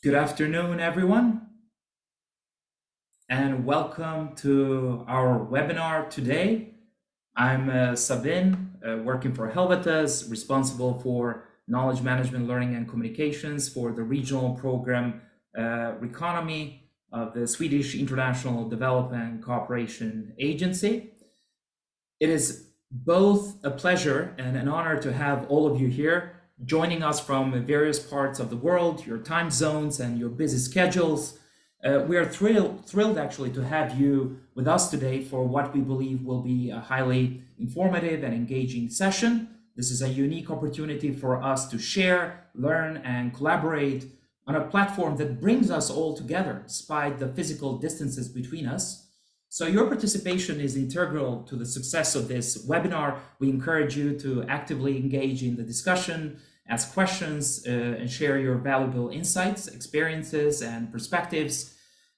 Good afternoon, everyone, and welcome to our webinar today. I'm Sabin, working for Helvetas, responsible for knowledge management, learning, and communications for the regional program RECONOMY of the Swedish International Development Cooperation Agency. It is both a pleasure and an honor to have all of you here joining us from various parts of the world, your time zones and your busy schedules. We are thrilled actually to have you with us today for what we believe will be a highly informative and engaging session. This is a unique opportunity for us to share, learn, and collaborate on a platform that brings us all together despite the physical distances between us. So your participation is integral to the success of this webinar. We encourage you to actively engage in the discussion, ask questions, and share your valuable insights, experiences, and perspectives.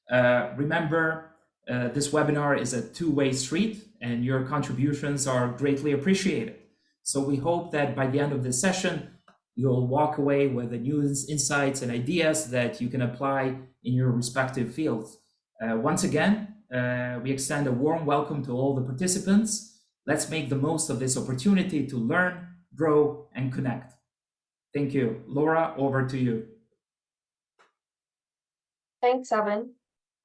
Remember, this webinar is a two-way street, and your contributions are greatly appreciated. So we hope that by the end of this session, you'll walk away with the new insights and ideas that you can apply in your respective fields. Once again, we extend a warm welcome to all the participants. Let's make the most of this opportunity to learn, grow, and connect. Thank you. Laura, over to you. Thanks, Evan.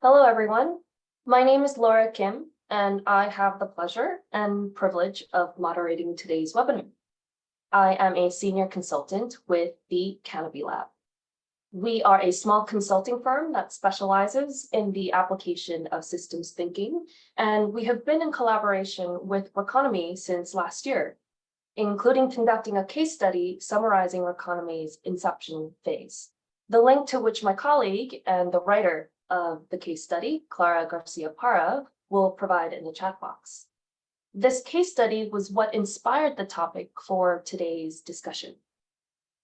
Hello, everyone. My name is Laura Kim, and I have the pleasure and privilege of moderating today's webinar. I am a senior consultant with the Canopy Lab. We are a small consulting firm that specializes in the application of systems thinking, and we have been in collaboration with RECONOMY since last year, including conducting a case study summarizing RECONOMY's inception phase, the link to which my colleague and the writer of the case study, Clara Garcia-Parra, will provide in the chat box. This case study was what inspired the topic for today's discussion.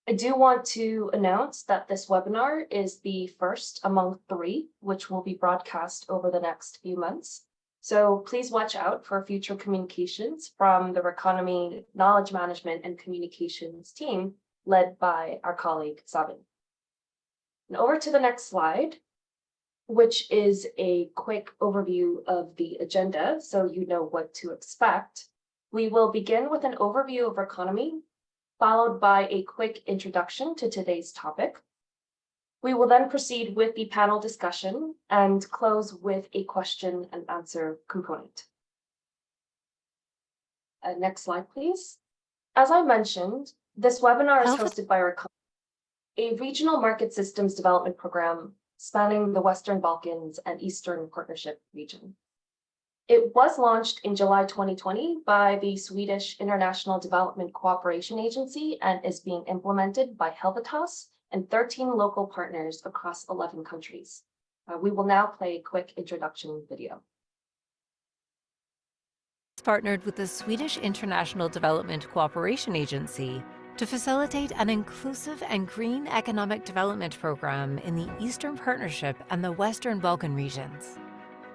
I do want to announce that this webinar is the first among three, which will be broadcast over the next few months. So please watch out for future communications from the RECONOMY Knowledge Management and Communications team, led by our colleague, Sabin. And over to the next slide, which is a quick overview of the agenda, so you know what to expect. We will begin with an overview of RECONOMY, followed by a quick introduction to today's topic. We will then proceed with the panel discussion and close with a question and answer component. Next slide, please. As I mentioned, this webinar is hosted by RECONOMY, a regional market systems development program spanning the Western Balkans and Eastern Partnership region. It was launched in July 2020 by the Swedish International Development Cooperation Agency and is being implemented by Helvetas and 13 local partners across 11 countries. We will now play a quick introduction video. Partnered with the Swedish International Development Cooperation Agency to facilitate an inclusive and green economic development program in the Eastern Partnership and the Western Balkan regions.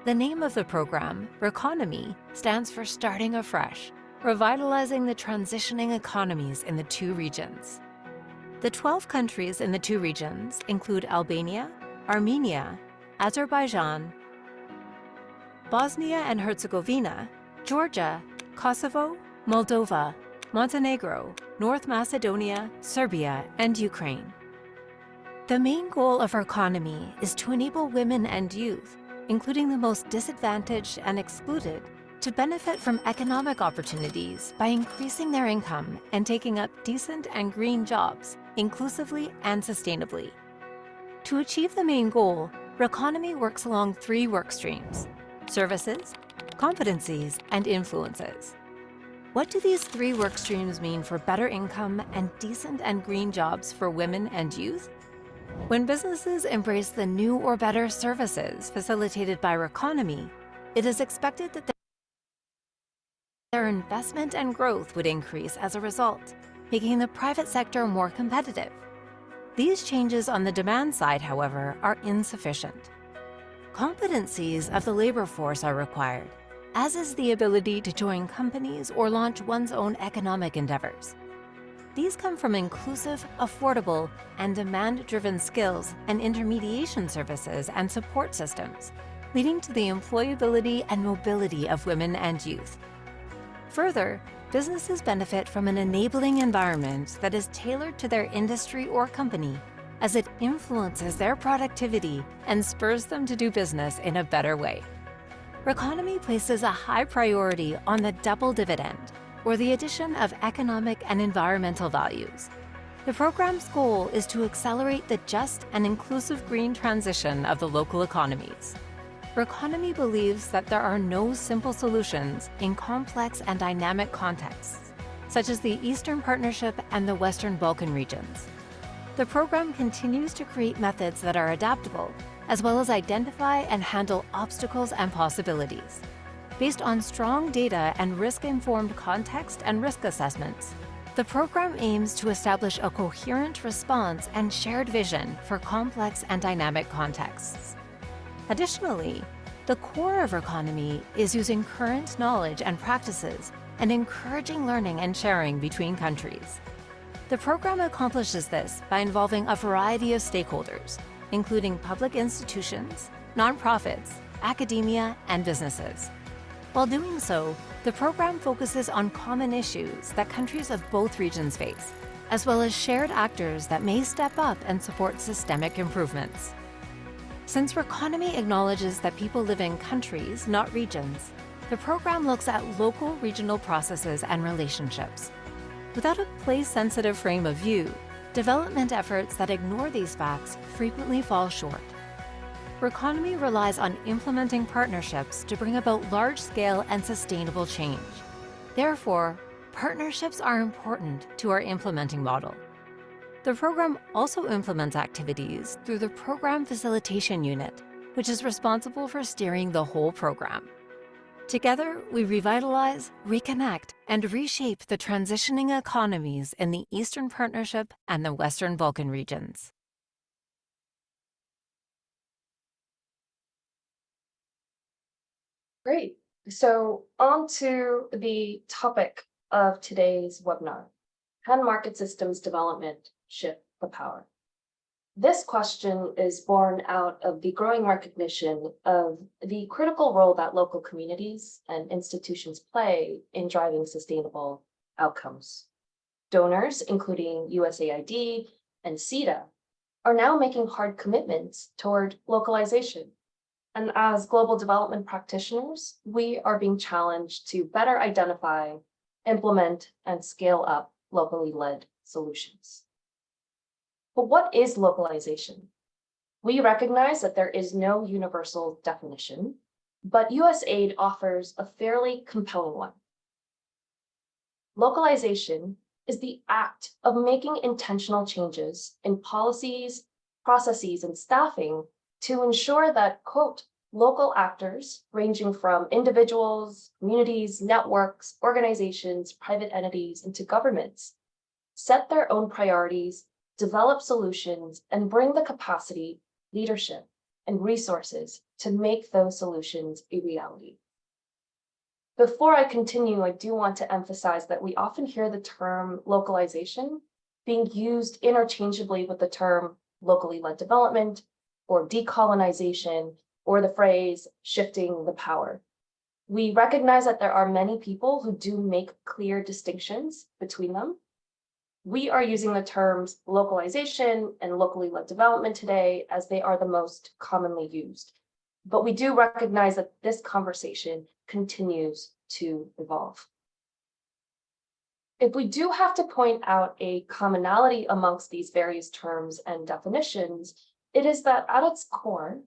The name of the program, RECONOMY, stands for Starting Afresh, revitalizing the transitioning economies in the two regions. The 12 countries in the two regions include Albania, Armenia, Azerbaijan, Bosnia and Herzegovina, Georgia, Kosovo, Moldova, Montenegro, North Macedonia, Serbia, and Ukraine. The main goal of RECONOMY is to enable women and youth, including the most disadvantaged and excluded, to benefit from economic opportunities by increasing their income and taking up decent and green jobs, inclusively and sustainably. To achieve the main goal, RECONOMY works along three work streams: services, competencies, and influences. What do these three work streams mean for better income and decent and green jobs for women and youth? When businesses embrace the new or better services facilitated by RECONOMY, it is expected that their investment and growth would increase as a result, making the private sector more competitive. These changes on the demand side, however, are insufficient. Competencies of the labor force are required, as is the ability to join companies or launch one's own economic endeavors. These come from inclusive, affordable, and demand-driven skills and intermediation services and support systems, leading to the employability and mobility of women and youth. Further, businesses benefit from an enabling environment that is tailored to their industry or company, as it influences their productivity and spurs them to do business in a better way. RECONOMY places a high priority on the double dividend, or the addition of economic and environmental values. The program's goal is to accelerate the just and inclusive green transition of the local economies. RECONOMY believes that there are no simple solutions in complex and dynamic contexts, such as the Eastern Partnership and the Western Balkan regions. The program continues to create methods that are adaptable, as well as identify and handle obstacles and possibilities. Based on strong data and risk-informed context and risk assessments, the program aims to establish a coherent response and shared vision for complex and dynamic contexts. Additionally, the core of RECONOMY is using current knowledge and practices and encouraging learning and sharing between countries. The program accomplishes this by involving a variety of stakeholders, including public institutions, nonprofits, academia, and businesses. While doing so, the program focuses on common issues that countries of both regions face, as well as shared actors that may step up and support systemic improvements. Since RECONOMY acknowledges that people live in countries, not regions, the program looks at local regional processes and relationships. Without a place-sensitive frame of view, development efforts that ignore these facts frequently fall short. RECONOMY relies on implementing partnerships to bring about large-scale and sustainable change. Therefore, partnerships are important to our implementing model. The program also implements activities through the Program Facilitation Unit, which is responsible for steering the whole program. Together, we revitalize, reconnect, and reshape the transitioning economies in the Eastern Partnership and the Western Balkan regions. Great. So on to the topic of today's webinar. Can market systems development shift the power? This question is born out of the growing recognition of the critical role that local communities and institutions play in driving sustainable outcomes. Donors, including USAID and CETA, are now making hard commitments toward localization. And as global development practitioners, we are being challenged to better identify, implement, and scale up locally led solutions. But what is localization? We recognize that there is no universal definition, but USAID offers a fairly compelling one. Localization is the act of making intentional changes in policies, processes, and staffing to ensure that, quote, local actors ranging from individuals, communities, networks, organizations, private entities, into governments set their own priorities, develop solutions, and bring the capacity, leadership, and resources to make those solutions a reality. Before I continue, I do want to emphasize that we often hear the term localization being used interchangeably with the term locally led development or decolonization or the phrase shifting the power. We recognize that there are many people who do make clear distinctions between them. We are using the terms localization and locally led development today as they are the most commonly used. But we do recognize that this conversation continues to evolve. If we do have to point out a commonality amongst these various terms and definitions, it is that at its core,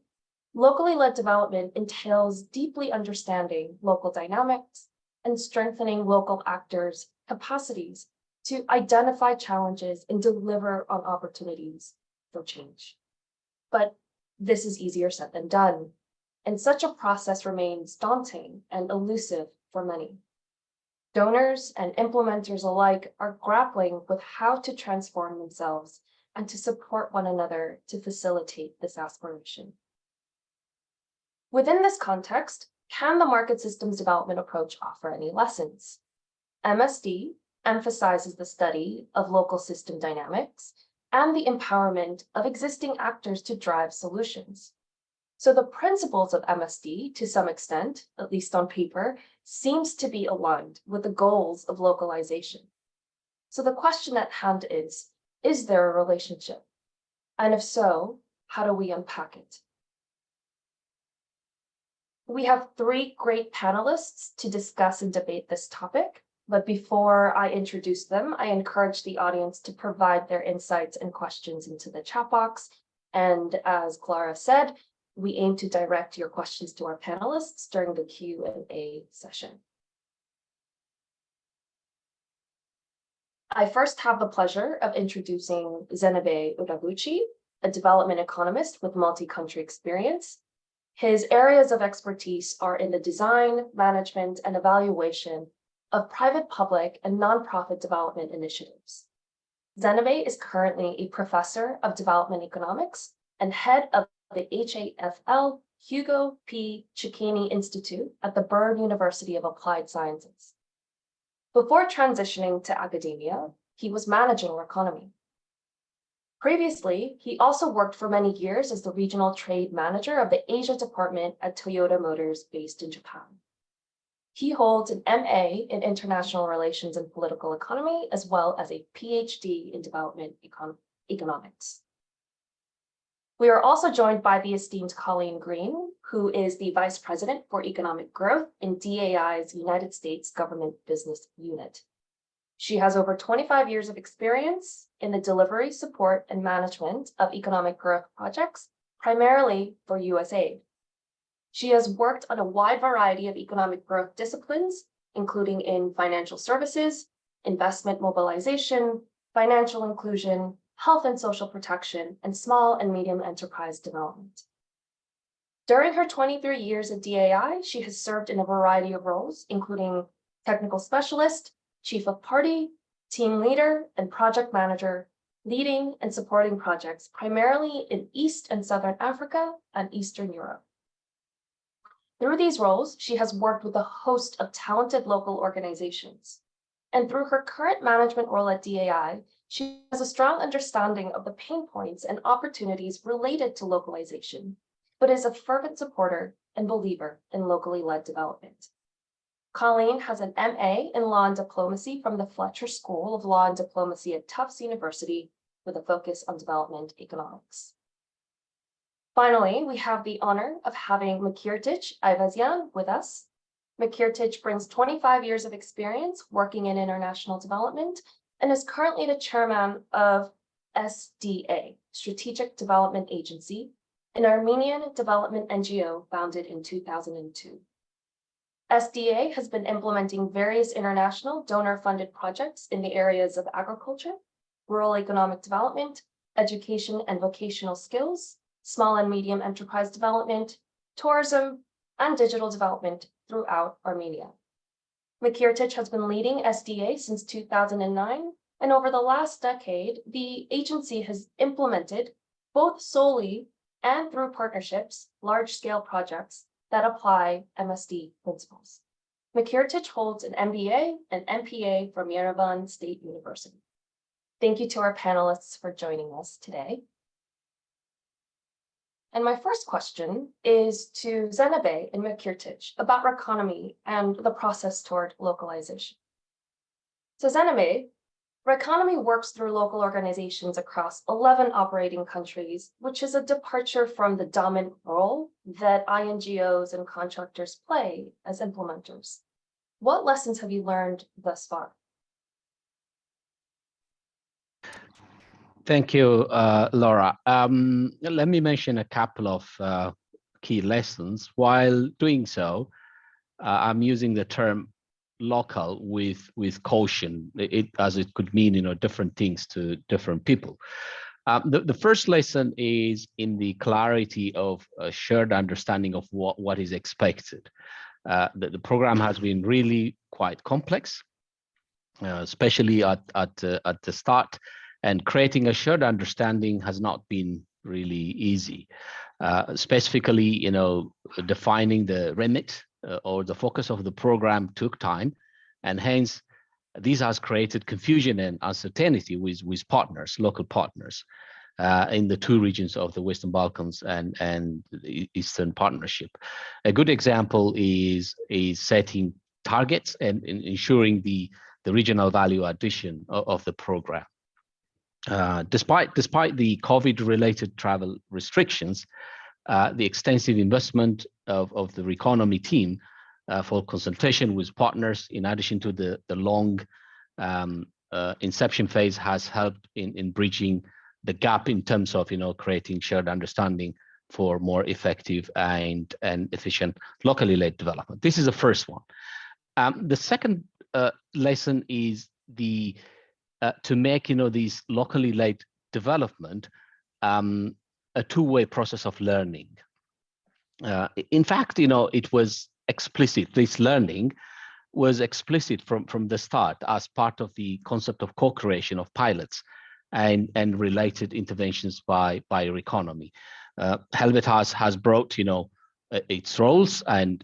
locally led development entails deeply understanding local dynamics and strengthening local actors' capacities to identify challenges and deliver on opportunities for change. But this is easier said than done, and such a process remains daunting and elusive for many. Donors and implementers alike are grappling with how to transform themselves and to support one another to facilitate this aspiration. Within this context, can the market systems development approach offer any lessons? MSD emphasizes the study of local system dynamics and the empowerment of existing actors to drive solutions. So the principles of MSD, to some extent, at least on paper, seems to be aligned with the goals of localization. So the question at hand is there a relationship? And if so, how do we unpack it? We have three great panelists to discuss and debate this topic. But before I introduce them, I encourage the audience to provide their insights and questions into the chat box. And as Clara said, we aim to direct your questions to our panelists during the Q&A session. I first have the pleasure of introducing Zenebe Udaguchi, a development economist with multi-country experience. His areas of expertise are in the design, management, and evaluation of private, public, and nonprofit development initiatives. Zenebe is currently a professor of development economics and head of the HAFL Hugo P. Cicchini Institute at the Bern University of Applied Sciences. Before transitioning to academia, he was managing RECONOMY. Previously, he also worked for many years as the regional trade manager of the Asia department at Toyota Motors based in Japan. He holds an MA in International Relations and Political Economy, as well as a PhD in Development Economics. We are also joined by the esteemed Colleen Green, who is the Vice President for Economic Growth in DAI's United States Government Business Unit. She has over 25 years of experience in the delivery, support, and management of economic growth projects, primarily for USAID. She has worked on a wide variety of economic growth disciplines, including in financial services, investment mobilization, financial inclusion, health and social protection, and small and medium enterprise development. During her 23 years at DAI, she has served in a variety of roles, including technical specialist, chief of party, team leader, and project manager, leading and supporting projects primarily in East and Southern Africa and Eastern Europe. Through these roles, she has worked with a host of talented local organizations. And through her current management role at DAI, she has a strong understanding of the pain points and opportunities related to localization, but is a fervent supporter and believer in locally led development. Colleen has an MA in Law and Diplomacy from the Fletcher School of Law and Diplomacy at Tufts University with a focus on development economics. Finally, we have the honor of having Mkirtich Ayvazyan with us. Mkirtich brings 25 years of experience working in international development and is currently the chairman of SDA, Strategic Development Agency, an Armenian development NGO founded in 2002. SDA has been implementing various international donor-funded projects in the areas of agriculture, rural economic development, education and vocational skills, small and medium enterprise development, tourism, and digital development throughout Armenia. Mkirtich has been leading SDA since 2009, and over the last decade, the agency has implemented, both solely and through partnerships, large-scale projects that apply MSD principles. Mkirtich holds an MBA and MPA from Yerevan State University. Thank you to our panelists for joining us today. And my first question is to Zenebe and Mkirtich about RECONOMY and the process toward localization. So Zenebe, RECONOMY works through local organizations across 11 operating countries, which is a departure from the dominant role that INGOs and contractors play as implementers. What lessons have you learned thus far? Thank you, Laura. Let me mention a couple of key lessons. While doing so, I'm using the term local with caution, as it could mean different things to different people. The first lesson is in the clarity of a shared understanding of what is expected. The program has been really quite complex, especially at the start. And creating a shared understanding has not been really easy. Specifically, defining the remit or the focus of the program took time, and hence This has created confusion and uncertainty with partners, local partners, in the two regions of the Western Balkans and the Eastern Partnership. A good example is setting targets and ensuring the regional value addition of the program. Despite the COVID-related travel restrictions, the extensive investment of the RECONOMY team for consultation with partners, in addition to the long inception phase, has helped in bridging the gap in terms of creating shared understanding for more effective and efficient locally led development. This is the first one. The second lesson is to make these locally led development a two-way process of learning. In fact, it was explicit. This learning was explicit from the start as part of the concept of co-creation of pilots and related interventions by RECONOMY. Helvetas has brought its roles and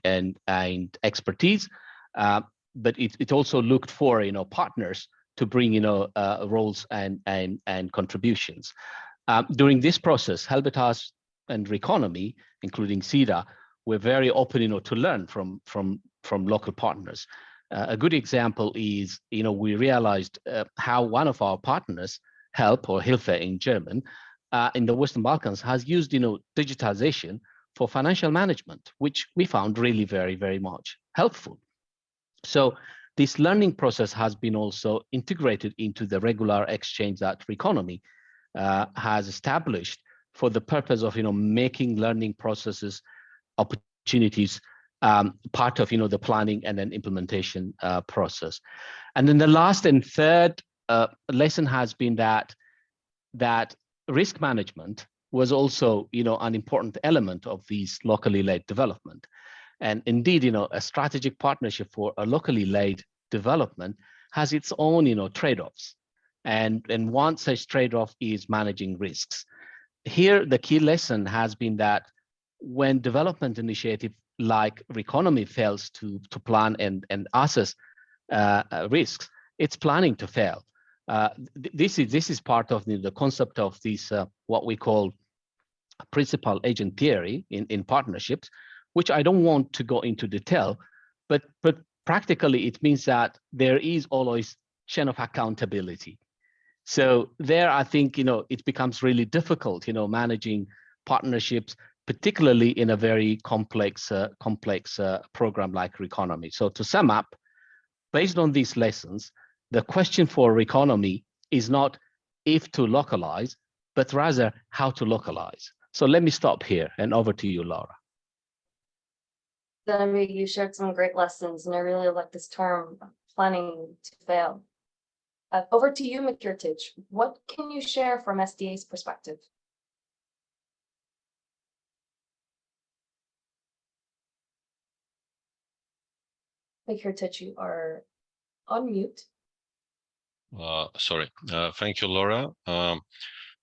expertise, but it also looked for partners to bring roles and contributions. During this process, Helvetas and RECONOMY, including SIDA, were very open to learn from local partners. A good example is we realized how one of our partners, Hilfe in German, in the Western Balkans, has used digitization for financial management, which we found really very, very much helpful. So this learning process has been also integrated into the regular exchange that RECONOMY has established for the purpose of making learning processes, opportunities, part of the planning and then implementation process. And then the last and third lesson has been that risk management was also an important element of these locally led development. And indeed, a strategic partnership for a locally led development has its own trade-offs. And one such trade-off is managing risks. Here, the key lesson has been that when development initiative like RECONOMY fails to plan and assess risks, it's planning to fail. This is part of the concept of this what we call principal agent theory in partnerships, which I don't want to go into detail, but practically it means that there is always chain of accountability. So there, I think it becomes really difficult, managing partnerships, particularly in a very complex program like RECONOMY. So to sum up, based on these lessons, the question for RECONOMY is not if to localize, but rather how to localize. So let me stop here and over to you, Laura. Genevieve, you shared some great lessons, and I really like this term, planning to fail. Over to you, Mikirtic. What can you share from SDA's perspective? Mikirtic, you are on mute. Sorry. Thank you, Laura.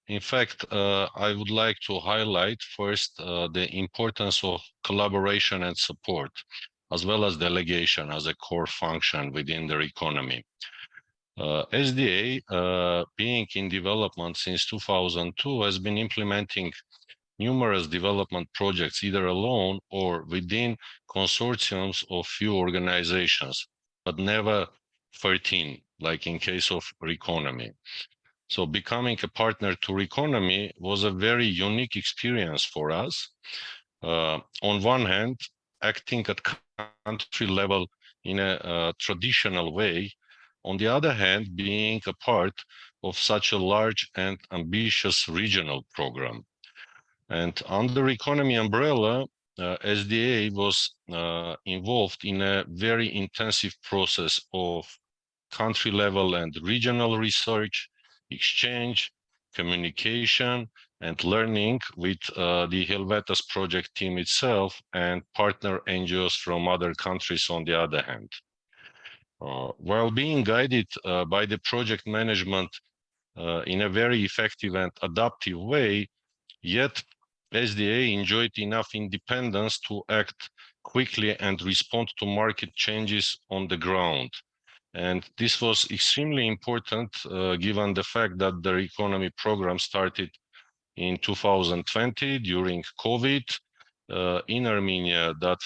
In fact, I would like to highlight first the importance of collaboration and support, as well as delegation as a core function within the RECONOMY. SDA, being in development since 2002, has been implementing numerous development projects either alone or within consortiums of few organizations, but never 13, like in case of RECONOMY. So becoming a partner to RECONOMY was a very unique experience for us. On one hand, acting at country level in a traditional way. On the other hand, being a part of such a large and ambitious regional program. And under RECONOMY umbrella, SDA was involved in a very intensive process of country level and regional research, exchange, communication, and learning with the Helvetas project team itself and partner NGOs from other countries on the other hand. While being guided by the project management in a very effective and adaptive way, yet SDA enjoyed enough independence to act quickly and respond to market changes on the ground. And this was extremely important given the fact that the RECONOMY program started in 2020 during COVID in Armenia, that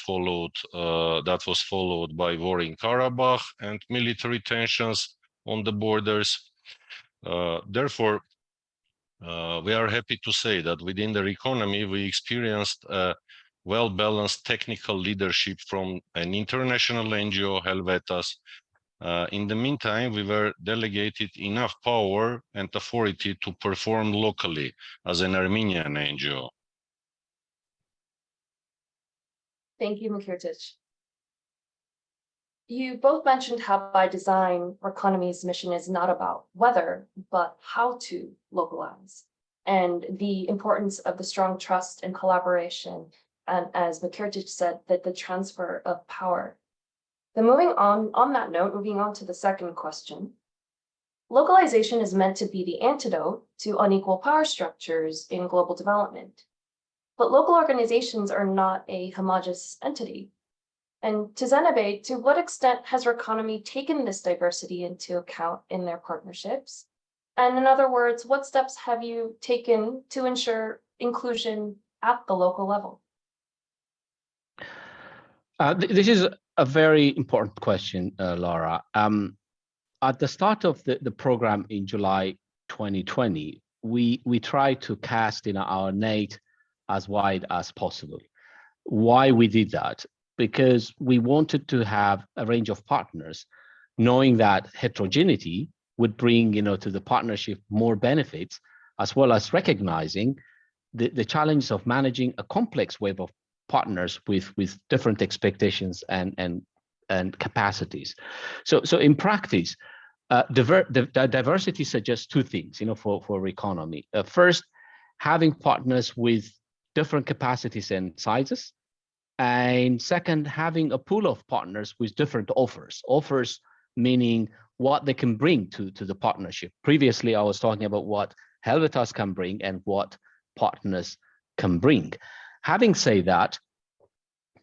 was followed by war in Karabakh and military tensions on the borders. Therefore, we are happy to say that within the RECONOMY, we experienced a well-balanced technical leadership from an international NGO, Helvetas. In the meantime, we were delegated enough power and authority to perform locally as an Armenian NGO. Thank you, Mikirtic. You both mentioned how by design, RECONOMY's mission is not about whether, but how to localize, and the importance of the strong trust and collaboration, and as Mikirtic said, that the transfer of power. Then moving on that note, moving on to the second question. Localization is meant to be the antidote to unequal power structures in global development. But local organizations are not a homogeneous entity. And to Zenobe, to what extent has RECONOMY taken this diversity into account in their partnerships? And in other words, what steps have you taken to ensure inclusion at the local level? This is a very important question, Laura. At the start of the program in July 2020, we tried to cast our net as wide as possible. Why we did that? Because we wanted to have a range of partners, knowing that heterogeneity would bring to the partnership more benefits, as well as recognizing the challenge of managing a complex web of partners with different expectations and capacities. So in practice, diversity suggests two things for RECONOMY. First, having partners with different capacities and sizes. And second, having a pool of partners with different offers. Offers meaning what they can bring to the partnership. Previously, I was talking about what Helvetas can bring and what partners can bring. Having said that,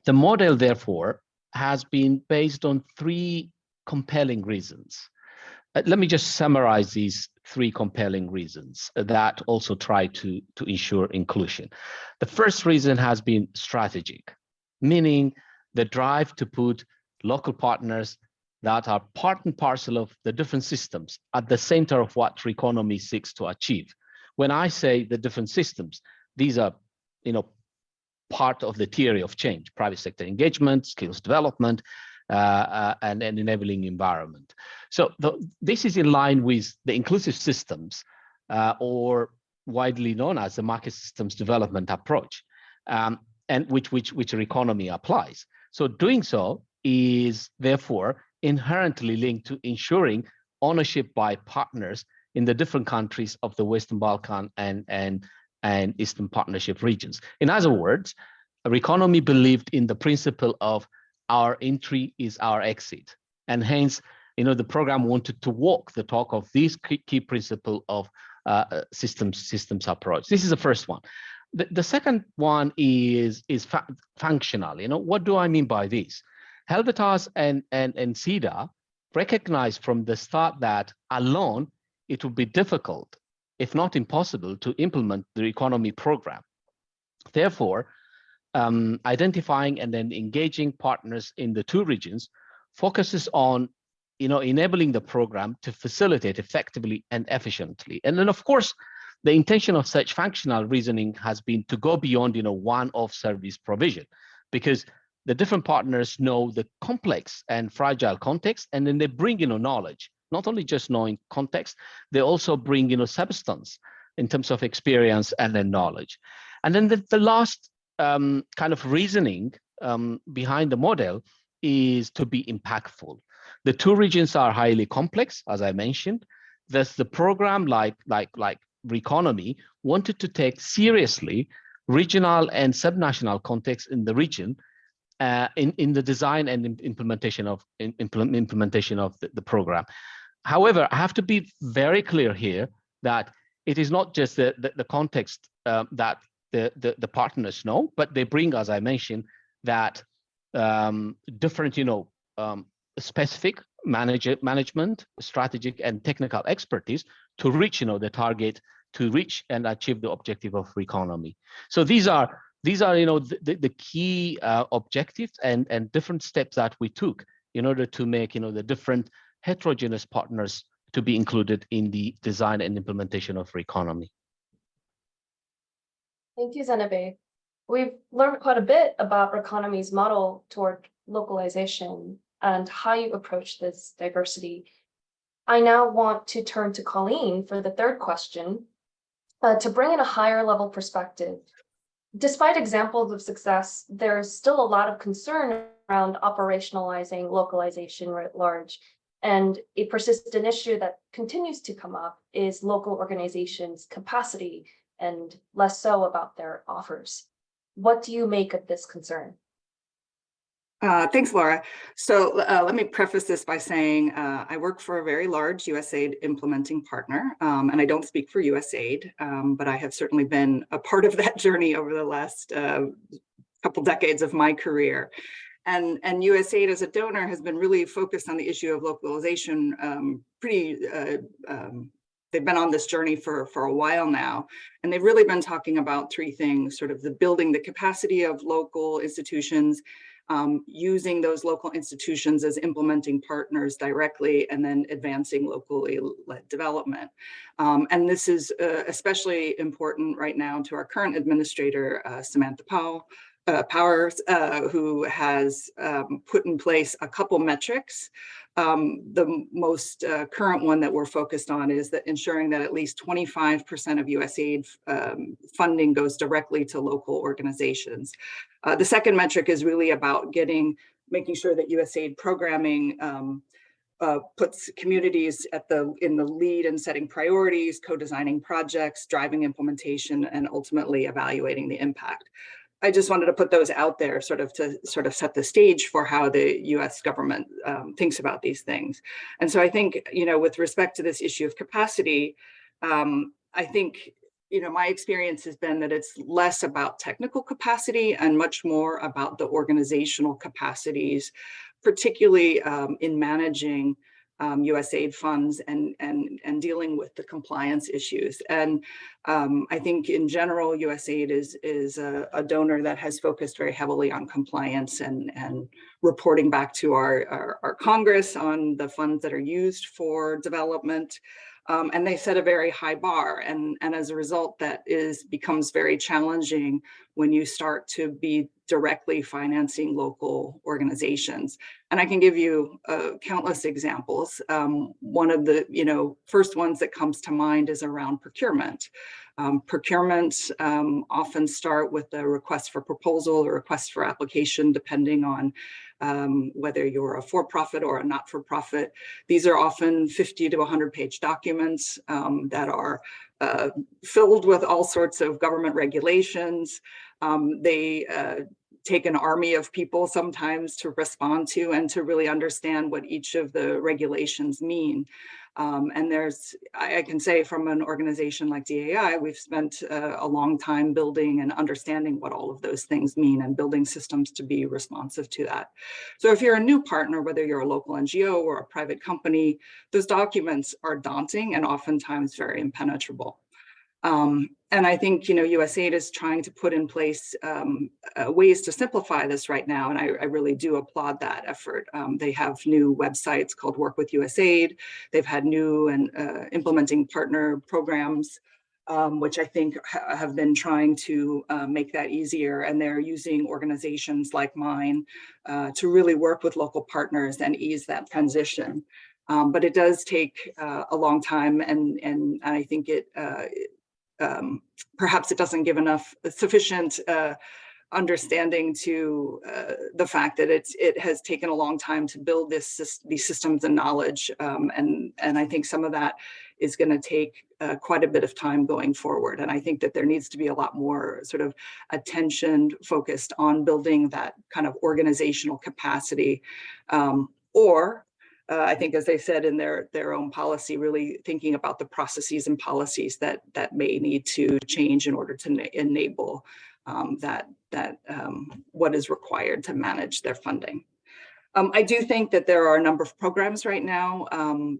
the model, therefore, has been based on three compelling reasons. Let me just summarize these three compelling reasons that also try to ensure inclusion. The first reason has been strategic, meaning the drive to put local partners that are part and parcel of the different systems at the center of what RECONOMY seeks to achieve. When I say the different systems, these are part of the theory of change: private sector engagement, skills development, and an enabling environment. So this is in line with the inclusive systems, or widely known as the market systems development approach, and which RECONOMY applies. So doing so is therefore inherently linked to ensuring ownership by partners in the different countries of the Western Balkan and Eastern Partnership regions. In other words, RECONOMY believed in the principle of our entry is our exit, and hence, the program wanted to walk the talk of this key principle of systems approach. This is the first one. The second one is functional. What do I mean by this? Helvetas and SIDA recognized from the start that alone it would be difficult, if not impossible, to implement the RECONOMY program. Therefore, identifying and then engaging partners in the two regions focuses on enabling the program to facilitate effectively and efficiently. And then, of course, the intention of such functional reasoning has been to go beyond one-off service provision, because the different partners know the complex and fragile context, and then they bring knowledge. Not only just knowing context, they also bring substance in terms of experience and then knowledge. And then the last kind of reasoning behind the model is to be impactful. The two regions are highly complex, as I mentioned. Thus, the program, like RECONOMY, wanted to take seriously regional and subnational context in the region in the design and implementation of the program. However, I have to be very clear here that it is not just the context that the partners know, but they bring, as I mentioned, that different specific management, strategic, and technical expertise to reach, the target, to reach and achieve the objective of RECONOMY. So these are the key objectives and different steps that we took in order to make the different heterogeneous partners to be included in the design and implementation of RECONOMY. Thank you, Zenabe. We've learned quite a bit about RECONOMY's model toward localization and how you approach this diversity. I now want to turn to Colleen for the third question, to bring in a higher level perspective. Despite examples of success, there's still a lot of concern around operationalizing localization writ large. And a persistent issue that continues to come up is local organizations' capacity and less so about their offers. What do you make of this concern? Thanks, Laura. So let me preface this by saying I work for a very large USAID implementing partner, and I don't speak for USAID, but I have certainly been a part of that journey over the last couple decades of my career. And USAID as a donor has been really focused on the issue of localization. They've been on this journey for a while now, and they've really been talking about three things: sort of the building the capacity of local institutions, using those local institutions as implementing partners directly, and then advancing locally led development. And this is especially important right now to our current administrator, Samantha Powers, who has put in place a couple metrics. The most current one that we're focused on is that ensuring that at least 25% of USAID funding goes directly to local organizations. The second metric is really about making sure that USAID programming puts communities in the lead in setting priorities, co-designing projects, driving implementation, and ultimately evaluating the impact. I just wanted to put those out there to set the stage for how the US government thinks about these things. And so I think, with respect to this issue of capacity, I think, my experience has been that it's less about technical capacity and much more about the organizational capacities, particularly in managing USAID funds and dealing with the compliance issues. And I think in general, USAID is a donor that has focused very heavily on compliance and reporting back to our Congress on the funds that are used for development. And they set a very high bar. And as a result, that becomes very challenging when you start to be directly financing local organizations. And I can give you countless examples. One of the first ones that comes to mind is around procurement. Procurements often start with a request for proposal or request for application, depending on whether you're a for-profit or a not-for-profit. These are often 50 to 100-page documents that are filled with all sorts of government regulations. They take an army of people sometimes to respond to and to really understand what each of the regulations mean. And I can say from an organization like DAI, we've spent a long time building and understanding what all of those things mean and building systems to be responsive to that. So if you're a new partner, whether you're a local NGO or a private company, those documents are daunting and oftentimes very impenetrable. And I think, USAID is trying to put in place ways to simplify this right now. And I really do applaud that effort. They have new websites called Work with USAID. They've had new and implementing partner programs, which I think have been trying to make that easier. And they're using organizations like mine to really work with local partners and ease that transition. But it does take a long time. And I think perhaps it doesn't give enough sufficient understanding to the fact that it has taken a long time to build these systems and knowledge, and I think some of that is going to take quite a bit of time going forward. And I think that there needs to be a lot more sort of attention focused on building that kind of organizational capacity, I think, as they said in their own policy, really thinking about the processes and policies that may need to change in order to enable what is required to manage their funding. I do think that there are a number of programs right now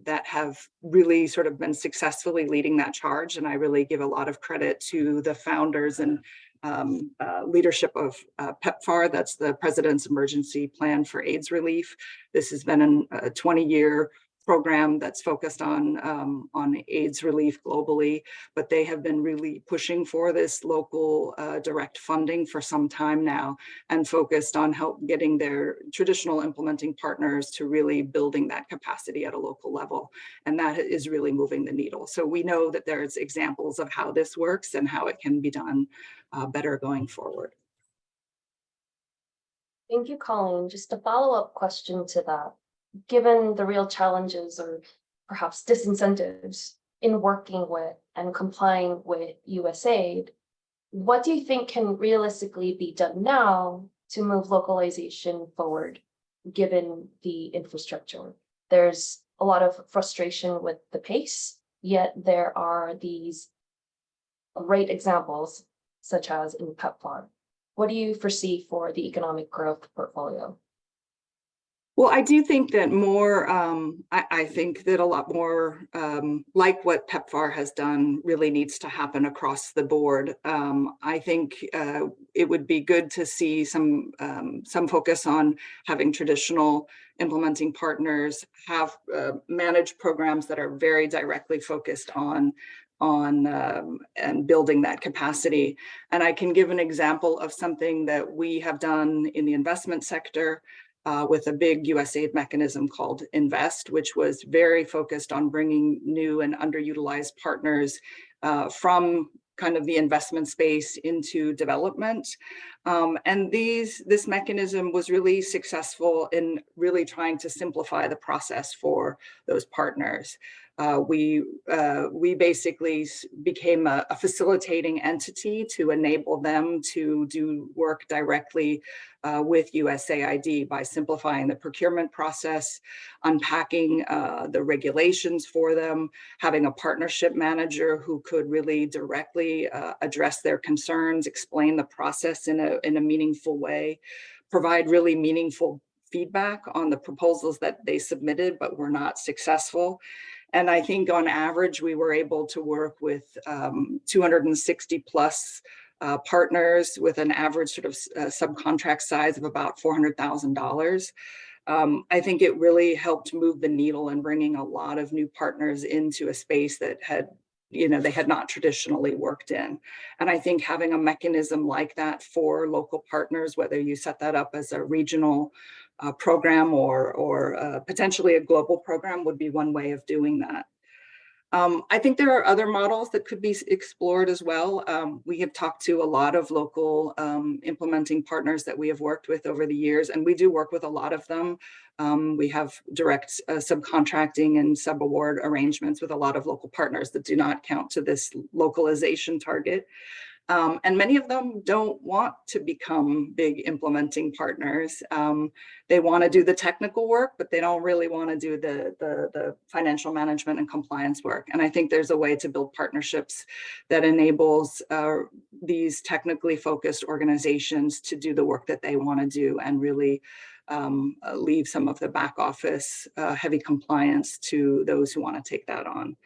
that have really sort of been successfully leading that charge. And I really give a lot of credit to the founders and leadership of PEPFAR. That's the President's Emergency Plan for AIDS Relief. This has been a 20-year program that's focused on AIDS relief globally, but they have been really pushing for this local direct funding for some time now, and focused on getting their traditional implementing partners to really building that capacity at a local level. And that is really moving the needle. So we know that there's examples of how this works and how it can be done better going forward. Thank you, Colleen. Just a follow-up question to that. Given the real challenges or perhaps disincentives in working with and complying with USAID, what do you think can realistically be done now to move localization forward, given the infrastructure? There's a lot of frustration with the pace, yet there are these great examples, such as in PEPFAR. What do you foresee for the economic growth portfolio? Well, I do think that more, I think that a lot more like what PEPFAR has done really needs to happen across the board. I think it would be good to see some focus on having traditional implementing partners have managed programs that are very directly focused on and building that capacity. And I can give an example of something that we have done in the investment sector with a big USAID mechanism called Invest, which was very focused on bringing new and underutilized partners from kind of the investment space into development. And this mechanism was really successful in really trying to simplify the process for those partners. We basically became a facilitating entity to enable them to do work directly with USAID by simplifying the procurement process, unpacking the regulations for them, having a partnership manager who could really directly address their concerns, explain the process in a meaningful way, provide really meaningful feedback on the proposals that they submitted but were not successful. And I think on average, we were able to work with 260 plus partners with an average sort of subcontract size of about $400,000. I think it really helped move the needle in bringing a lot of new partners into a space that they had not traditionally worked in. And I think having a mechanism like that for local partners, whether you set that up as a regional program or potentially a global program, would be one way of doing that. I think there are other models that could be explored as well. We have talked to a lot of local implementing partners that we have worked with over the years, and we do work with a lot of them. We have direct subcontracting and sub-award arrangements with a lot of local partners that do not count to this localization target. And many of them don't want to become big implementing partners. They want to do the technical work, but they don't really want to do the financial management and compliance work. And I think there's a way to build partnerships that enables these technically focused organizations to do the work that they want to do and really leave some of the back office heavy compliance to those who want to take that on.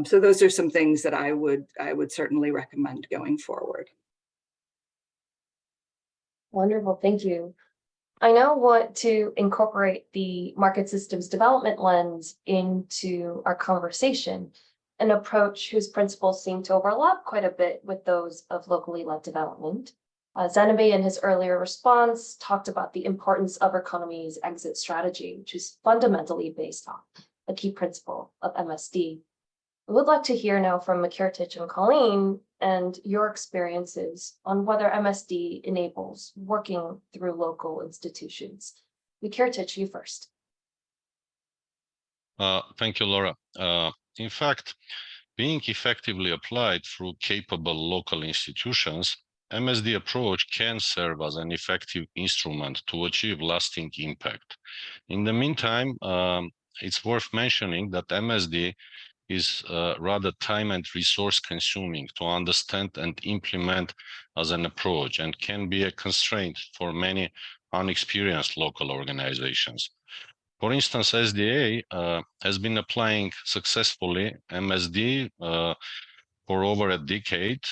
So those are some things that I would certainly recommend going forward. Wonderful, thank you. I now want to incorporate the market systems development lens into our conversation, an approach whose principles seem to overlap quite a bit with those of locally led development. Zenobe, in his earlier response, talked about the importance of RECONOMY's exit strategy, which is fundamentally based on a key principle of MSD. I would like to hear now from Mikirtich and Colleen and your experiences on whether MSD enables working through local institutions. Mikirtich, you first. Thank you, Laura. In fact, being effectively applied through capable local institutions, MSD approach can serve as an effective instrument to achieve lasting impact. In the meantime, it's worth mentioning that MSD is rather time and resource consuming to understand and implement as an approach, and can be a constraint for many unexperienced local organizations. For instance, SDA has been applying successfully MSD for over a decade,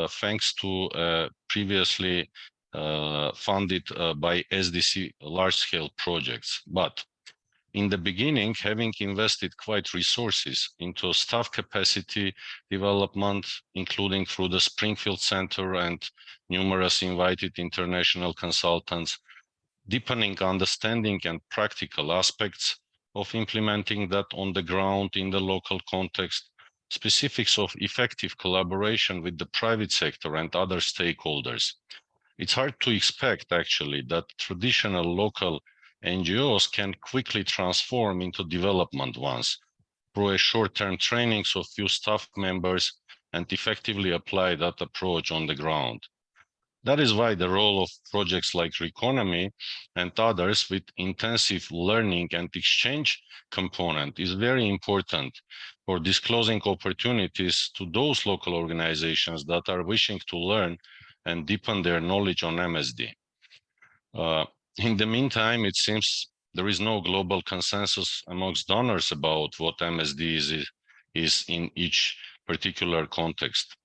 thanks to previously funded by SDC large-scale projects. But in the beginning, having invested quite resources into staff capacity development, including through the Springfield Center and numerous invited international consultants, deepening understanding and practical aspects of implementing that on the ground in the local context, specifics of effective collaboration with the private sector and other stakeholders. It's hard to expect, actually, that traditional local NGOs can quickly transform into development ones through a short-term trainings of few staff members and effectively apply that approach on the ground. That is why the role of projects like RECONOMY and others with intensive learning and exchange component is very important for disclosing opportunities to those local organizations that are wishing to learn and deepen their knowledge on MSD. In the meantime, it seems there is no global consensus amongst donors about what MSD is in each particular context.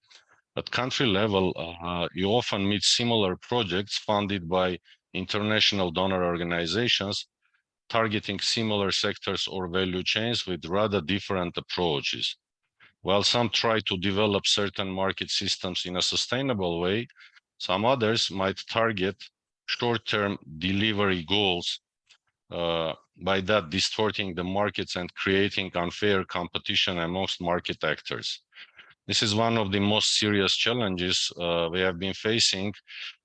At country level, you often meet similar projects funded by international donor organizations targeting similar sectors or value chains with rather different approaches. While some try to develop certain market systems in a sustainable way, some others might target short-term delivery goals, by that distorting the markets and creating unfair competition amongst market actors. This is one of the most serious challenges we have been facing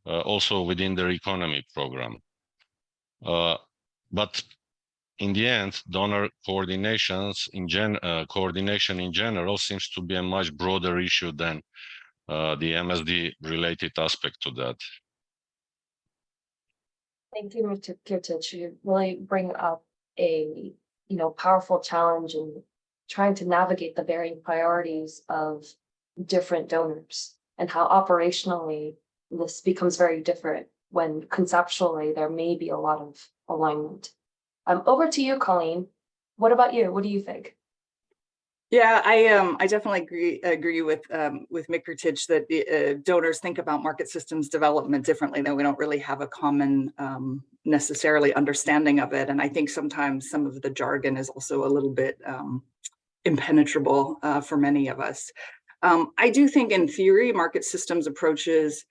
also within the RECONOMY program. But in the end, donor coordination in general seems to be a much broader issue than the MSD related aspect to that. Thank you, Mr. Kirtich. You really bring up a powerful challenge in trying to navigate the varying priorities of different donors and how operationally this becomes very different when conceptually there may be a lot of alignment. Over to you, Colleen. What about you? What do you think? Yeah, I definitely agree with Mikritich that donors think about market systems development differently, though we don't really have a common necessarily understanding of it. And I think sometimes some of the jargon is also a little bit impenetrable for many of us. I do think in theory, market systems approaches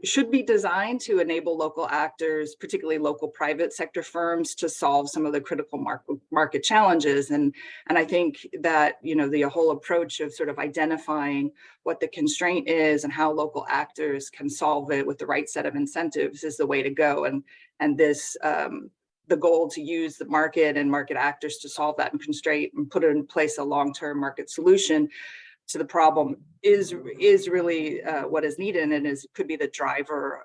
should be designed to enable local actors, particularly local private sector firms, to solve some of the critical market challenges. And I think that the whole approach of sort of identifying what the constraint is and how local actors can solve it with the right set of incentives is the way to go. And this the goal to use the market and market actors to solve that constraint and put in place a long-term market solution to the problem is really what is needed, and could be the driver.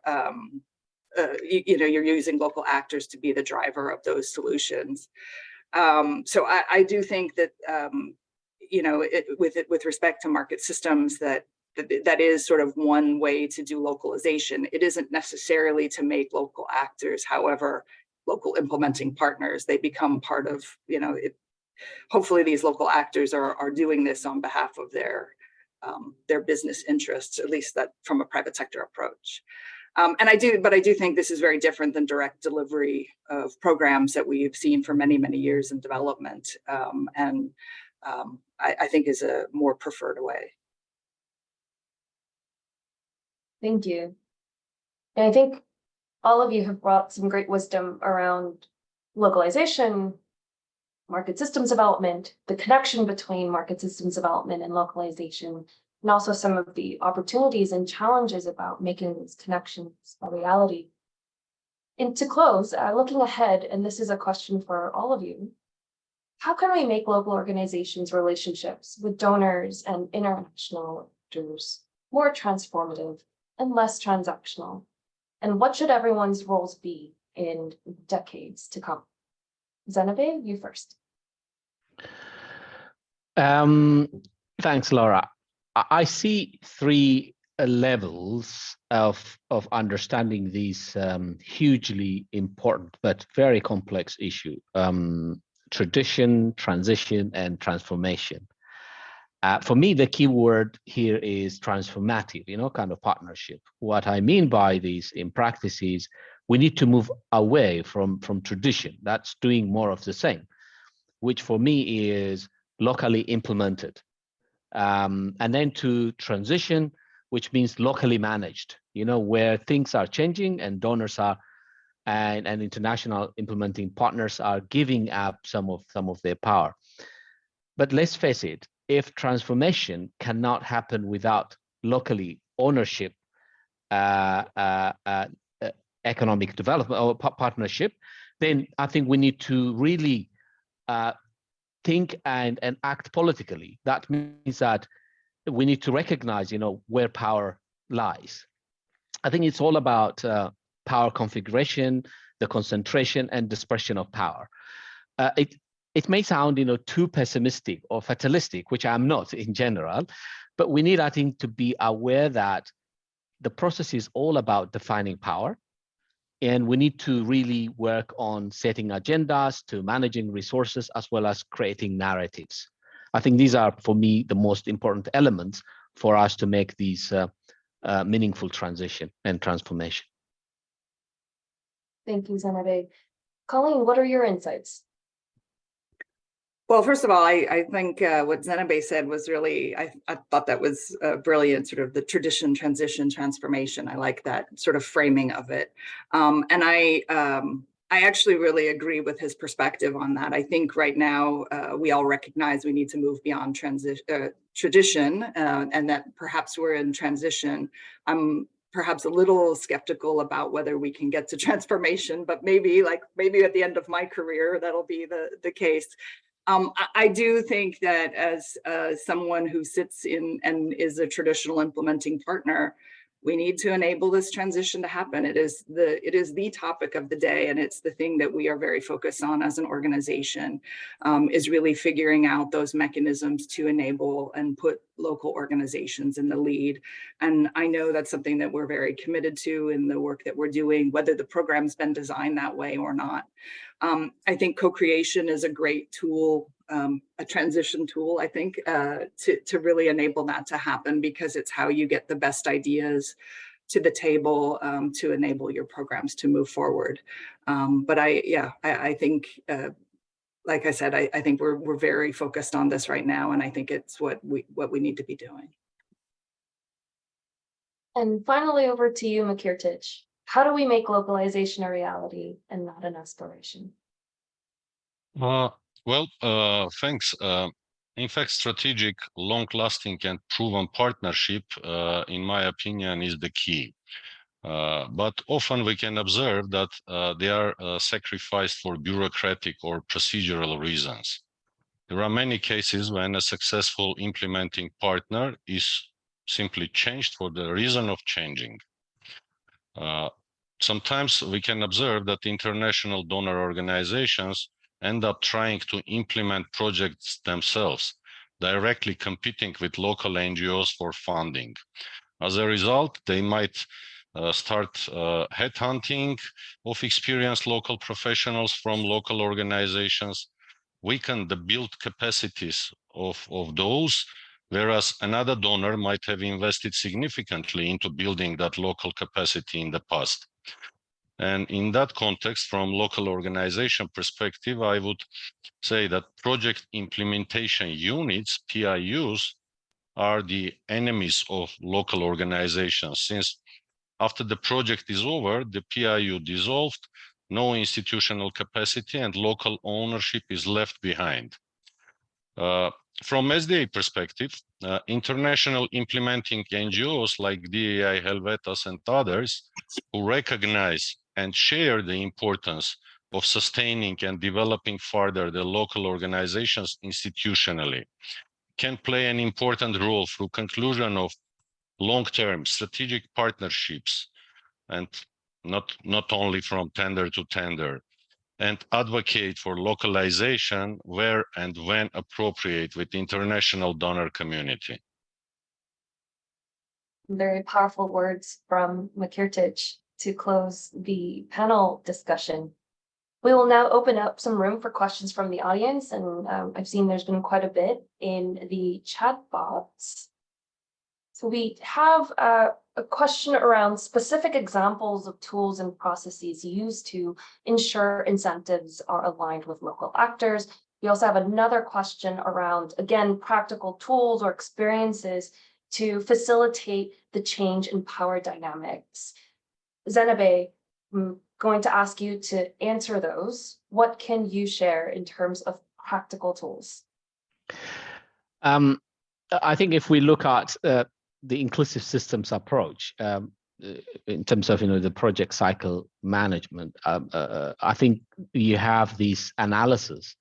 You're using local actors to be the driver of those solutions. So I do think that with respect to market systems, that is sort of one way to do localization. It isn't necessarily to make local actors, however, local implementing partners. They become part of hopefully these local actors are doing this on behalf of their business interests, at least that from a private sector approach. And I do think this is very different than direct delivery of programs that we've seen for many, many years in development, and I think is a more preferred way. Thank you. And I think all of you have brought some great wisdom around localization, market systems development, the connection between market systems development and localization, and also some of the opportunities and challenges about making these connections a reality. And to close, looking ahead, and this is a question for all of you, how can we make local organizations' relationships with donors and international actors more transformative and less transactional? And what should everyone's roles be in decades to come? Zenobe, you first. Thanks, Laura. I see three levels of understanding these hugely important but very complex issue: tradition, transition, and transformation. For me, the key word here is transformative, kind of partnership. What I mean by this in practice is we need to move away from tradition. That's doing more of the same, which for me is locally implemented. And then to transition, which means locally managed, where things are changing and donors are and international implementing partners are giving up some of their power. But let's face it, if transformation cannot happen without locally ownership, economic development or partnership, then I think we need to really think and act politically. That means that we need to recognize, where power lies. I think it's all about power configuration, the concentration and dispersion of power. It may sound, too pessimistic or fatalistic, which I'm not in general, but we need, I think, to be aware that the process is all about defining power. And we need to really work on setting agendas, to managing resources, as well as creating narratives. I think these are, for me, the most important elements for us to make these meaningful transition and transformation. Thank you, Zanabe. Colleen, what are your insights? Well, first of all, I think what Zanabe said was really, I thought that was brilliant, sort of the tradition, transition, transformation. I like that sort of framing of it. And I actually really agree with his perspective on that. I think right now we all recognize we need to move beyond tradition and that perhaps we're in transition. I'm perhaps a little skeptical about whether we can get to transformation, but maybe at the end of my career, that'll be the case. I do think that as someone who sits in and is a traditional implementing partner, we need to enable this transition to happen. It is the topic of the day, and it's the thing that we are very focused on as an organization, is really figuring out those mechanisms to enable and put local organizations in the lead. And I know that's something that we're very committed to in the work that we're doing, whether the program's been designed that way or not. I think co-creation is a great tool, a transition tool, I think, to really enable that to happen, because it's how you get the best ideas to the table to enable your programs to move forward. But I think, like I said, I think we're very focused on this right now, and I think it's what we need to be doing. And finally, over to you, Makirtich. How do we make localization a reality and not an aspiration? Thanks. In fact, strategic, long-lasting, and proven partnership, in my opinion, is the key. But often we can observe that they are sacrificed for bureaucratic or procedural reasons. There are many cases when a successful implementing partner is simply changed for the reason of changing. Sometimes we can observe that international donor organizations end up trying to implement projects themselves, directly competing with local NGOs for funding. As a result, they might start headhunting of experienced local professionals from local organizations, weaken the build capacities of those, whereas another donor might have invested significantly into building that local capacity in the past. And in that context, from local organization perspective, I would say that project implementation units, PIUs, are the enemies of local organizations, since after the project is over, the PIU dissolved, no institutional capacity and local ownership is left behind. From SDA perspective, international implementing NGOs like DAI, Helvetas, and others who recognize and share the importance of sustaining and developing further the local organizations institutionally can play an important role through conclusion of long-term strategic partnerships, and not only from tender to tender. and advocate for localization where and when appropriate with the international donor community. Very powerful words from Makirtich to close the panel discussion. We will now open up some room for questions from the audience, and I've seen there's been quite a bit in the chat box. So we have a question around specific examples of tools and processes used to ensure incentives are aligned with local actors. We also have another question around, again, practical tools or experiences to facilitate the change in power dynamics. Zenabe, I'm going to ask you to answer those. What can you share in terms of practical tools? I think if we look at the inclusive systems approach in terms of the project cycle management, I think you have these analysis.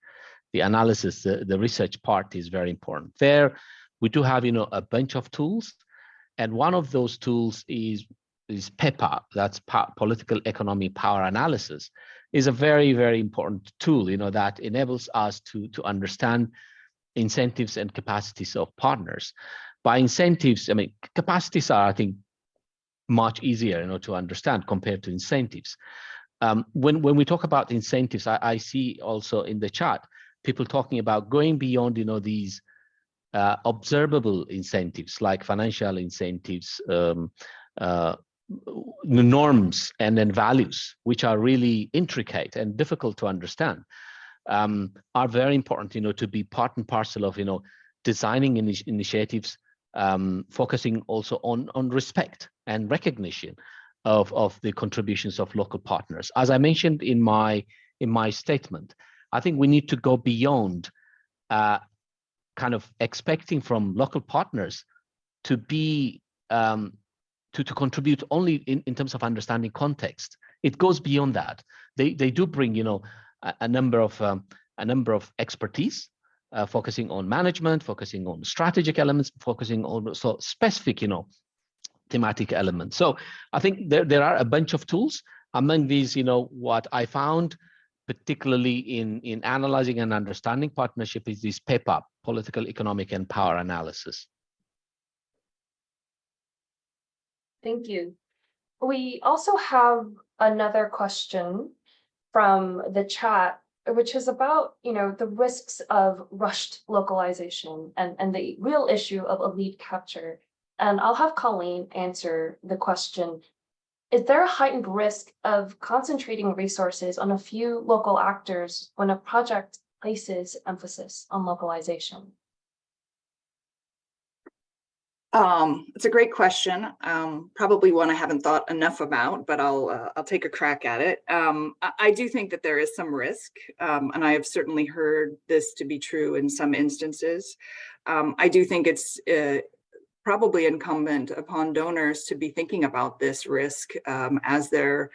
The analysis, the research part is very important. There, we do have a bunch of tools, and one of those tools is PEPA. That's political economy power analysis. Is a very, very important tool. That enables us to understand incentives and capacities of partners. By incentives, I mean capacities are, I think, much easier to understand compared to incentives. When we talk about incentives, I see also in the chat people talking about going beyond these observable incentives like financial incentives, norms, and then values, which are really intricate and difficult to understand, are very important to be part and parcel of designing initiatives, focusing also on respect and recognition of the contributions of local partners. As I mentioned in my statement, I think we need to go beyond kind of expecting from local partners to be to contribute only in terms of understanding context. It goes beyond that. They do bring a number of expertise, focusing on management, focusing on strategic elements, focusing on specific thematic elements. So I think there are a bunch of tools. Among these, what I found particularly in analyzing and understanding partnership is this PEPA, political, economic, and power analysis. Thank you. We also have another question from the chat, which is about the risks of rushed localization and the real issue of elite capture. And I'll have Colleen answer the question. Is there a heightened risk of concentrating resources on a few local actors when a project places emphasis on localization? It's a great question. Probably one I haven't thought enough about, but I'll take a crack at it. I do think that there is some risk, and I have certainly heard this to be true in some instances. I do think it's probably incumbent upon donors to be thinking about this risk as they're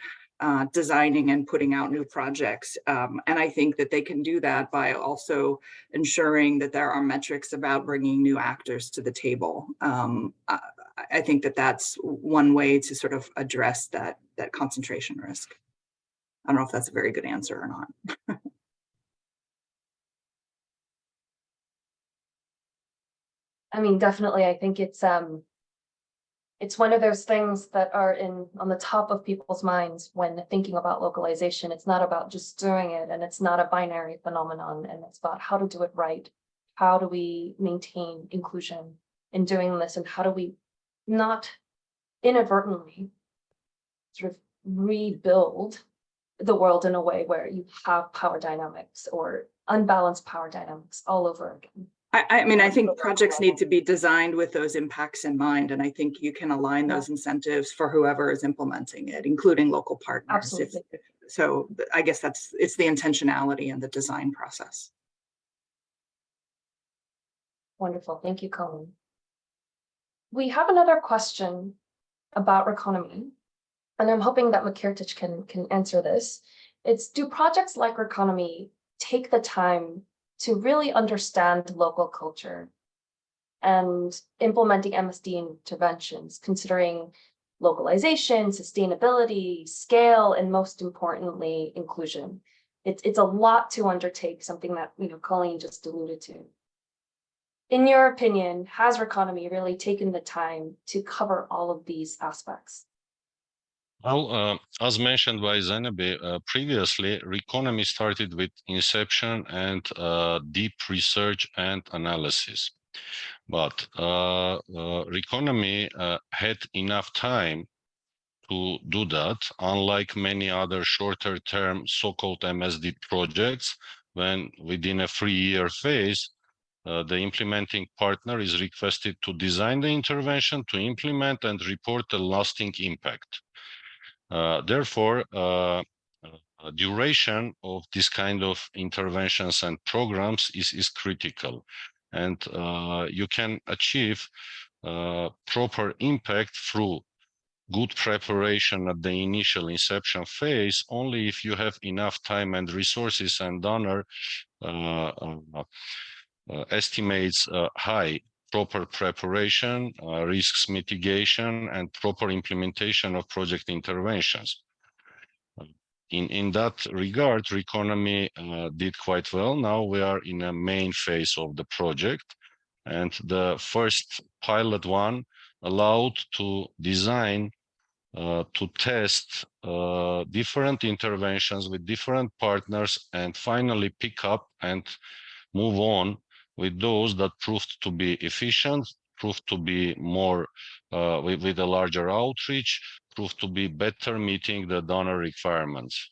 designing and putting out new projects. And I think that they can do that by also ensuring that there are metrics about bringing new actors to the table. I think that that's one way to sort of address that concentration risk. I don't know if that's a very good answer or not. I mean, definitely, I think it's one of those things that are on the top of people's minds when thinking about localization. It's not about just doing it, and it's not a binary phenomenon, and it's about how to do it right. How do we maintain inclusion in doing this, and how do we not inadvertently sort of rebuild the world in a way where you have power dynamics or unbalanced power dynamics all over again. I mean, I think projects need to be designed with those impacts in mind, and I think you can align those incentives for whoever is implementing it, including local partners. Absolutely. So I guess it's the intentionality in the design process. Wonderful, thank you, Colleen. We have another question about RECONOMY, and I'm hoping that Makirtich can answer this. It's, do projects like RECONOMY take the time to really understand local culture and implementing MSD interventions, considering localization, sustainability, scale, and most importantly, inclusion? It's a lot to undertake, something that, Colleen just alluded to. In your opinion, has RECONOMY really taken the time to cover all of these aspects? Well, as mentioned by Zenabe previously, RECONOMY started with inception and deep research and analysis. But RECONOMY had enough time to do that, unlike many other shorter term so-called MSD projects, when within a 3-year phase, the implementing partner is requested to design the intervention, to implement and report a lasting impact. Therefore, duration of this kind of interventions and programs is critical. And you can achieve proper impact through good preparation at the initial inception phase only if you have enough time and resources and donor estimates high proper preparation, risks mitigation, and proper implementation of project interventions. In that regard, RECONOMY did quite well. Now we are in a main phase of the project, and the first pilot one allowed to design, to test different interventions with different partners, and finally pick up and move on with those that proved to be efficient, proved to be more with a larger outreach, proved to be better meeting the donor requirements.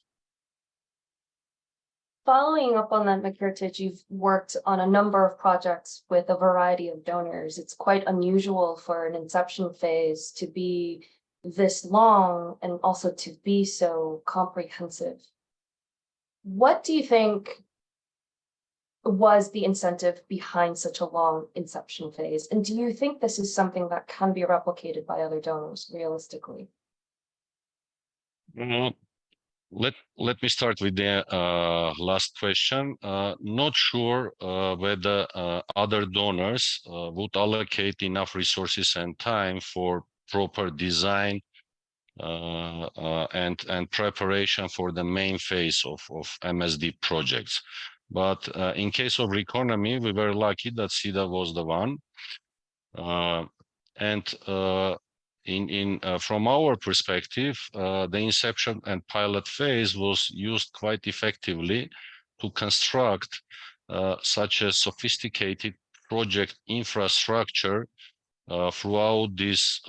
Following up on that, Mikirtic, you've worked on a number of projects with a variety of donors. It's quite unusual for an inception phase to be this long and also to be so comprehensive. What do you think was the incentive behind such a long inception phase? And do you think this is something that can be replicated by other donors realistically? Let me start with the last question. Not sure whether other donors would allocate enough resources and time for proper design and preparation for the main phase of MSD projects. But in case of RECONOMY, we were lucky that SIDA was the one. From our perspective, the inception and pilot phase was used quite effectively to construct such a sophisticated project infrastructure throughout this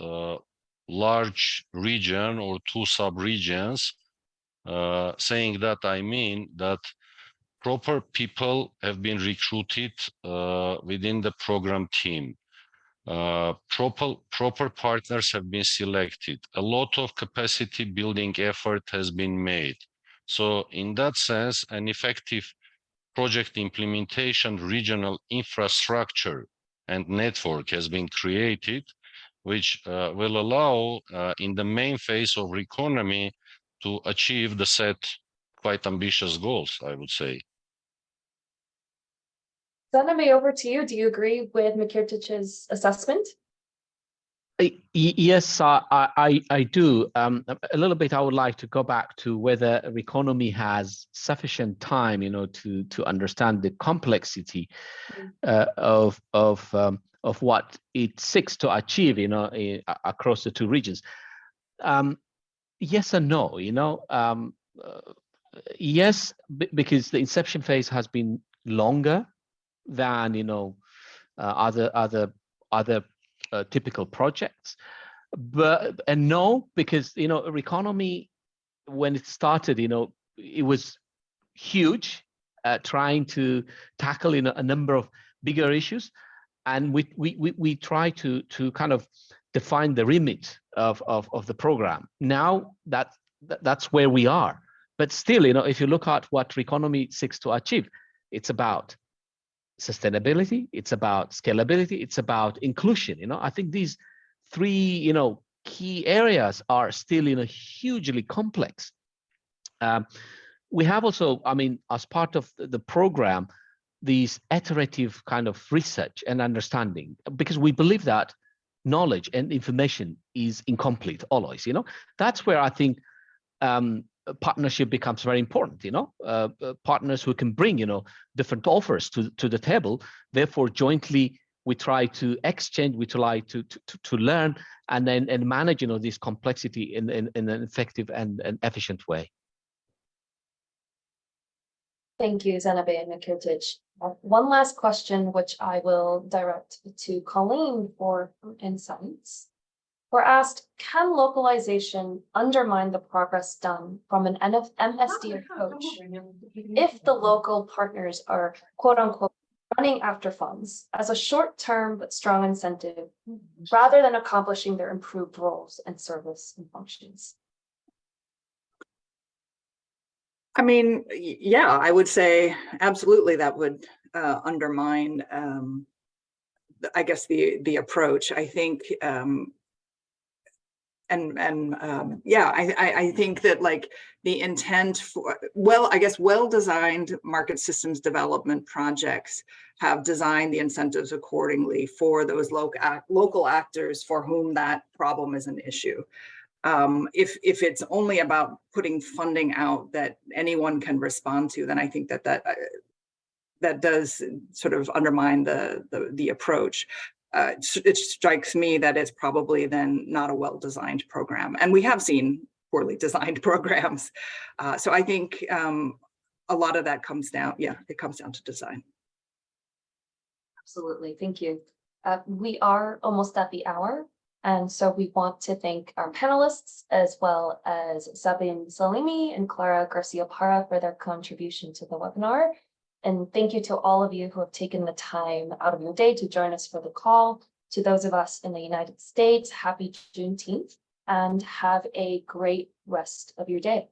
large region or 2 sub-regions. Saying that, I mean that proper people have been recruited within the program team. Proper partners have been selected. A lot of capacity building effort has been made. So in that sense, an effective project implementation regional infrastructure and network has been created, which will allow in the main phase of RECONOMY to achieve the set quite ambitious goals, I would say. Zenabe, over to you. Do you agree with Mikirtic's assessment? Yes, I do. A little bit, I would like to go back to whether RECONOMY has sufficient time, to understand the complexity of what it seeks to achieve, across the 2 regions. Yes and no. Yes, because the inception phase has been longer than other typical projects, and no, because RECONOMY, when it started, it was huge, trying to tackle a number of bigger issues, and we try to kind of define the remit of the program. Now that's where we are, but still, if you look at what RECONOMY seeks to achieve, it's about sustainability, it's about scalability, it's about inclusion. I think these 3 key areas are still hugely complex. We have also, as part of the program, these iterative kind of research and understanding, because we believe that knowledge and information is incomplete always. That's where I think partnership becomes very important. Partners who can bring different offers to the table. Therefore, jointly we try to exchange, we try to learn and then manage this complexity in an effective and efficient way. Thank you, Zenabe and Nikirtic. One last question, which I will direct to Colleen for insights. We're asked, can localization undermine the progress done from an MSD approach if the local partners are, quote unquote, running after funds as a short-term but strong incentive, rather than accomplishing their improved roles and service and functions? I mean, yeah, I would say absolutely that would undermine, I guess, the approach. I think, I think that like the intent for, I guess well-designed market systems development projects have designed the incentives accordingly for those local actors for whom that problem is an issue. If it's only about putting funding out that anyone can respond to, then I think that does sort of undermine the approach. It strikes me that it's probably then not a well-designed program, and we have seen poorly designed programs. So I think a lot of that comes down, it comes down to design. Absolutely, thank you. We are almost at the hour. And so we want to thank our panelists, as well as Sabine Salimi and Clara Garcia-Parra for their contribution to the webinar. And thank you to all of you who have taken the time out of your day to join us for the call. To those of us in the United States, happy Juneteenth, and have a great rest of your day.